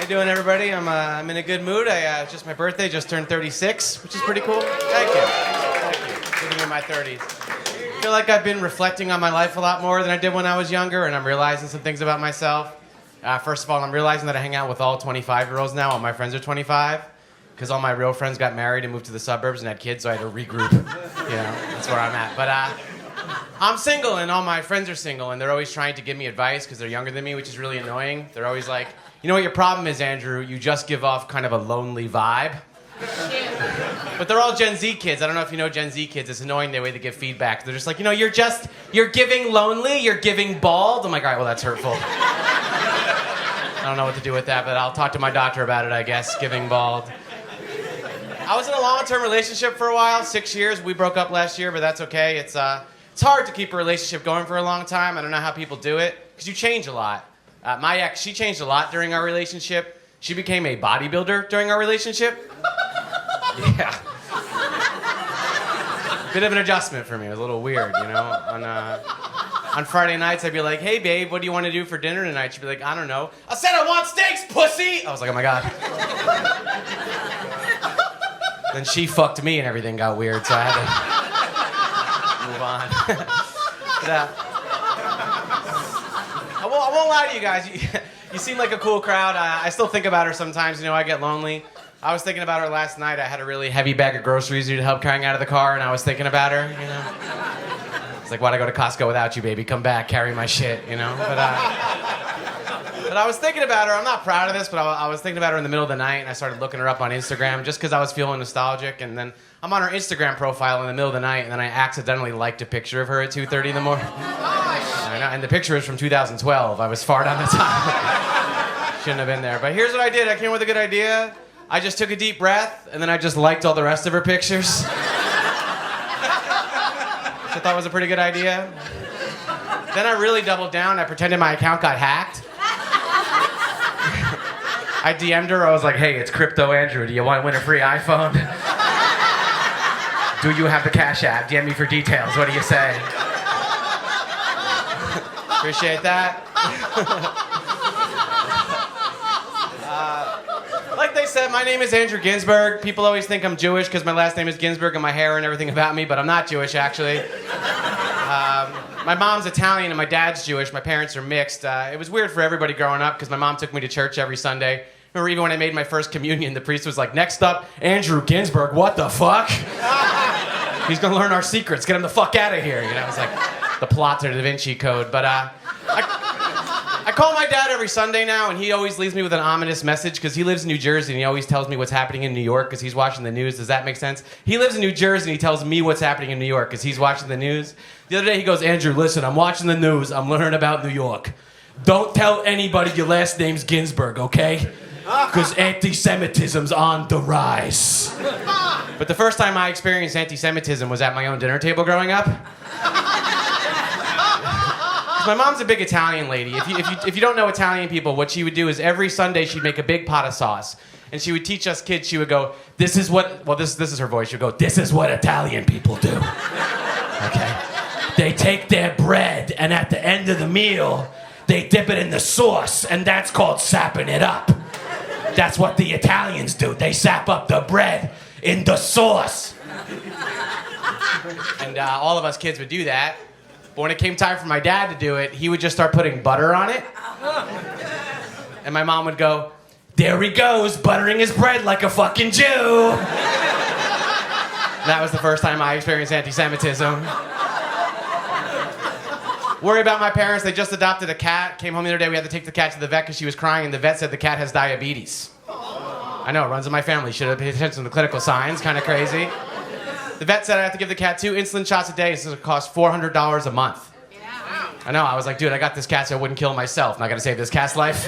you doing, everybody? I'm in a good mood. It's just my birthday, just turned 36, which is pretty cool. Thank you. Thank you. Living in my 30s. I feel like I've been reflecting on my life a lot more than I did when I was younger, and I'm realizing some things about myself. First of all, I'm realizing that I hang out with all 25-year-olds now. All my friends are 25, because all my real friends got married and moved to the suburbs and had kids, so I had to regroup. That's where I'm at. But I'm single, and all my friends are single, and they're always trying to give me advice because they're younger than me, which is really annoying. They're always like, you know what your problem is, Andrew? You just give off kind of a lonely vibe. But they're all Gen Z kids. I don't know if you know Gen Z kids. It's annoying the way they give feedback. They're just like, you're giving lonely, you're giving bald. I'm like, all right, well, that's hurtful. I don't know what to do with that, but I'll talk to my doctor about it, I guess, giving bald. I was in a long-term relationship for a while, 6 years. We broke up last year, but that's okay. It's hard to keep a relationship going for a long time. I don't know how people do it, because you change a lot. My ex, she changed a lot during our relationship. She became a bodybuilder during our relationship. Yeah. Bit of an adjustment for me. It was a little weird, On Friday nights, I'd be like, hey, babe, what do you want to do for dinner tonight? She'd be like, I don't know. I said I want steaks, pussy! I was like, oh, my God. Then she fucked me and everything got weird, so I had to move on. I won't lie to you guys. You seem like a cool crowd. I still think about her sometimes. I get lonely. I was thinking about her last night. I had a really heavy bag of groceries to help carrying out of the car, and I was thinking about her, It's like, why'd I go to Costco without you, baby? Come back, carry my shit, But I was thinking about her. I'm not proud of this, but I was thinking about her in the middle of the night, and I started looking her up on Instagram just because I was feeling nostalgic. And then I'm on her Instagram profile in the middle of the night, and then I accidentally liked a picture of her at 2:30 in the morning. I know, and the picture is from 2012. I was far down the time. Shouldn't have been there. But here's what I did. I came up with a good idea. I just took a deep breath, and then I just liked all the rest of her pictures. Which I thought was a pretty good idea. Then I really doubled down. I pretended my account got hacked. I DM'd her. I was like, hey, it's Crypto Andrew. Do you want to win a free iPhone? Do you have the Cash App? DM me for details. What do you say? Appreciate that. Like they said, my name is Andrew Ginsberg. People always think I'm Jewish because my last name is Ginsberg and my hair and everything about me, but I'm not Jewish, actually. My mom's Italian and my dad's Jewish. My parents are mixed. It was weird for everybody growing up because my mom took me to church every Sunday. Remember, even when I made my first communion, the priest was like, next up, Andrew Ginsberg. What the fuck? He's going to learn our secrets. Get him the fuck out of here. It's like the plot to Da Vinci Code. But I call my dad every Sunday now, and he always leaves me with an ominous message because he lives in New Jersey, and he always tells me what's happening in New York because he's watching the news. Does that make sense? He lives in New Jersey, and he tells me what's happening in New York because he's watching the news. The other day, he goes, Andrew, listen, I'm watching the news. I'm learning about New York. Don't tell anybody your last name's Ginsberg, okay? Because anti-Semitism's on the rise. But the first time I experienced anti-Semitism was at my own dinner table growing up. My mom's a big Italian lady. If you don't know Italian people, what she would do is every Sunday she'd make a big pot of sauce. And she would teach us kids, she would go, this is her voice. She would go, this is what Italian people do. Okay? They take their bread, and at the end of the meal, they dip it in the sauce, and that's called sapping it up. That's what the Italians do. They sap up the bread in the sauce. And all of us kids would do that. But when it came time for my dad to do it, he would just start putting butter on it. And my mom would go, there he goes, buttering his bread like a fucking Jew. That was the first time I experienced anti-Semitism. Worry about my parents. They just adopted a cat. Came home the other day. We had to take the cat to the vet because she was crying, and the vet said the cat has diabetes. I know, it runs in my family. Should have paid attention to the clinical signs. Kind of crazy. The vet said I have to give the cat 2 insulin shots a day. It's going to cost $400 a month. Yeah. I know. I was like, dude, I got this cat so I wouldn't kill myself. Not going to save this cat's life.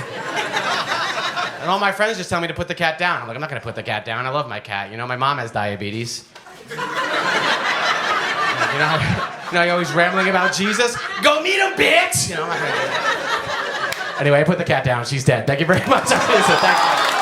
And all my friends just tell me to put the cat down. I'm like, I'm not going to put the cat down. I love my cat. My mom has diabetes. You're always rambling about Jesus. Go meet him, bitch! Anyway, I put the cat down. She's dead. Thank you very much. Thank you.